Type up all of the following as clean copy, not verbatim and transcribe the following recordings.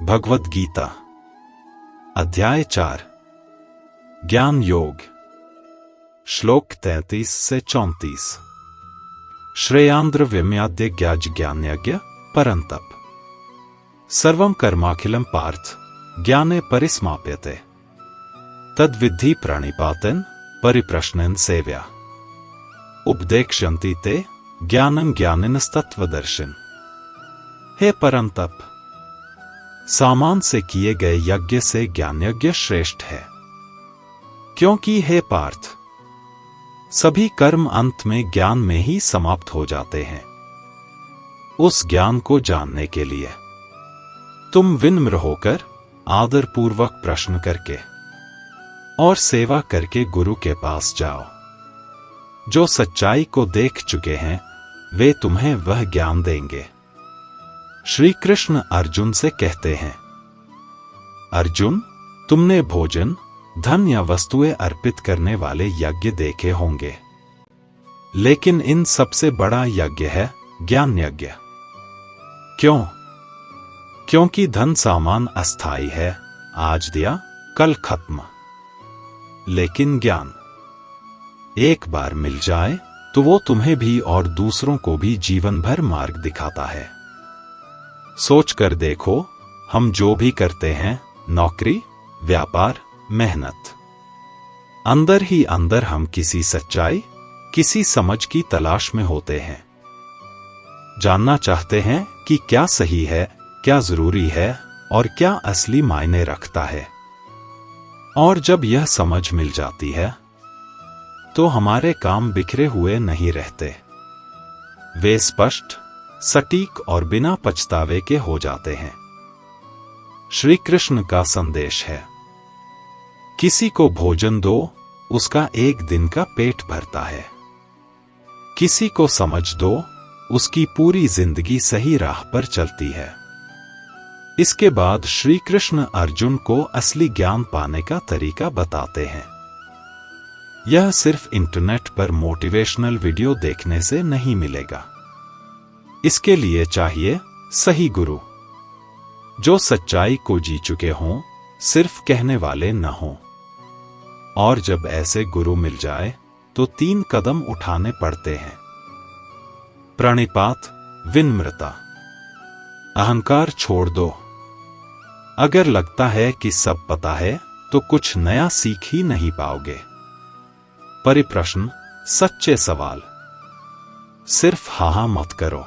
भगवद गीता अध्याय 4 ज्ञान योग श्लोक 33 से 34। श्रेयांद्र विम्याद्य ज्ञाज्ञान्यज्ञ परंतप सर्वं कर्माखिलं पार्थ ज्ञाने परिसमाप्यते तद्विद्धि प्रणिपातेन परिप्रश्नेन सेव्या उपदेक्ष्यन्ति ते ज्ञानं ज्ञानिनस्तत्वदर्शिन। हे परंतप, सामान से किए गए यज्ञ से ज्ञान यज्ञ श्रेष्ठ है, क्योंकि हे पार्थ, सभी कर्म अंत में ज्ञान में ही समाप्त हो जाते हैं। उस ज्ञान को जानने के लिए तुम विनम्र होकर आदरपूर्वक प्रश्न करके और सेवा करके गुरु के पास जाओ। जो सच्चाई को देख चुके हैं वे तुम्हें वह ज्ञान देंगे। श्री कृष्ण अर्जुन से कहते हैं, अर्जुन, तुमने भोजन, धन या वस्तुएं अर्पित करने वाले यज्ञ देखे होंगे, लेकिन इन सबसे बड़ा यज्ञ है ज्ञान यज्ञ। क्यों? क्योंकि धन सामान अस्थाई है, आज दिया कल खत्म, लेकिन ज्ञान एक बार मिल जाए तो वो तुम्हें भी और दूसरों को भी जीवन भर मार्ग दिखाता है। सोच कर देखो, हम जो भी करते हैं, नौकरी, व्यापार, मेहनत, अंदर ही अंदर हम किसी सच्चाई, किसी समझ की तलाश में होते हैं। जानना चाहते हैं कि क्या सही है, क्या जरूरी है और क्या असली मायने रखता है। और जब यह समझ मिल जाती है तो हमारे काम बिखरे हुए नहीं रहते, वे स्पष्ट, सटीक और बिना पछतावे के हो जाते हैं। श्री कृष्ण का संदेश है, किसी को भोजन दो, उसका एक दिन का पेट भरता है। किसी को समझ दो, उसकी पूरी जिंदगी सही राह पर चलती है। इसके बाद श्री कृष्ण अर्जुन को असली ज्ञान पाने का तरीका बताते हैं। यह सिर्फ इंटरनेट पर मोटिवेशनल वीडियो देखने से नहीं मिलेगा। इसके लिए चाहिए सही गुरु, जो सच्चाई को जी चुके हों, सिर्फ कहने वाले न हों। और जब ऐसे गुरु मिल जाए तो 3 कदम उठाने पड़ते हैं। प्रणिपात, विनम्रता। अहंकार छोड़ दो। अगर लगता है कि सब पता है तो कुछ नया सीख ही नहीं पाओगे। परिप्रश्न, सच्चे सवाल। सिर्फ हाँ मत करो।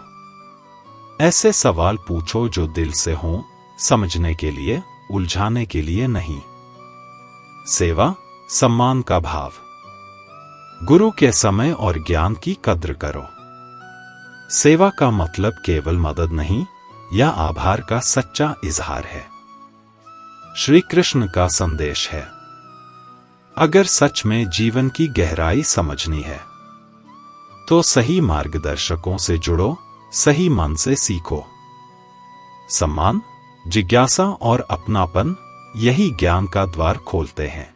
ऐसे सवाल पूछो जो दिल से हों, समझने के लिए, उलझाने के लिए नहीं। सेवा, सम्मान का भाव। गुरु के समय और ज्ञान की कद्र करो। सेवा का मतलब केवल मदद नहीं, यह आभार का सच्चा इजहार है। श्री कृष्ण का संदेश है, अगर सच में जीवन की गहराई समझनी है तो सही मार्गदर्शकों से जुड़ो, सही मन से सीखो। सम्मान, जिज्ञासा और अपनापन यही ज्ञान का द्वार खोलते हैं।